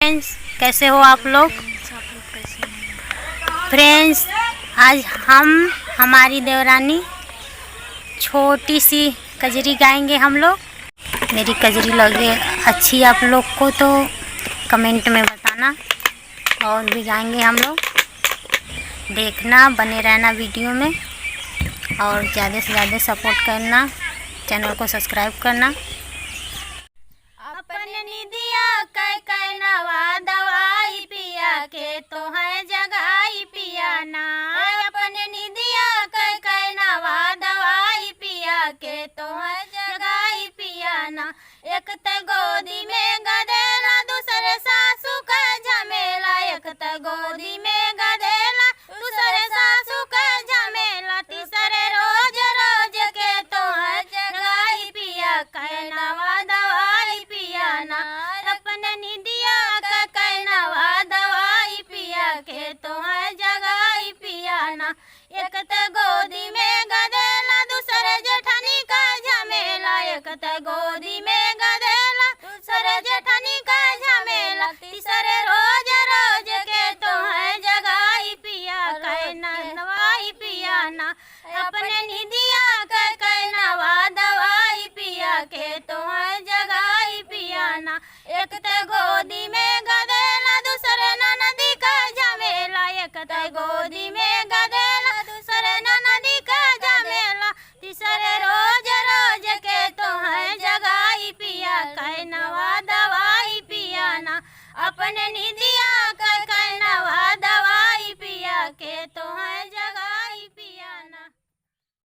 Friends, कैसे हो आप लोग? फ्रेंड्स, आज हम हमारी देवरानी छोटी सी कजरी गाएंगे हम लोग। मेरी कजरी लगे अच्छी आप लोग को तो कमेंट में बताना। और भी गाएंगे हम लोग, देखना, बने रहना वीडियो में और ज़्यादा से ज़्यादा सपोर्ट करना, चैनल को सब्सक्राइब करना। अपने निदिया कै नवा दवाई पिया के तो है जगाई पिया ना। अपने निदिया कै नवा दवाई पिया के तो है जगाई पिया ना। एक त गोदी में गदेला, दूसरे सासू का झमेला। एक त गोदी में गदेला, दूसरे सासू का झमेला। तीसरे रोज रोज के तो है जगाई पिया कै नवा दवाई पिया ना। अपने निदिया कै नवा दवाई पिया के तो है जगाई पिया ना। एक त गोदी में गदेला, दूसरे जेठानी का झमेला। एक त गोदी में गदेला, दूसरे जेठानी का झमेला। तीसरे रोज रोज के तो है जगाई पिया कै नवाई पिया ना। अपने निदिया कै नवा दवाई पिया के तो है जगाई पिया ना। एक त गोदी में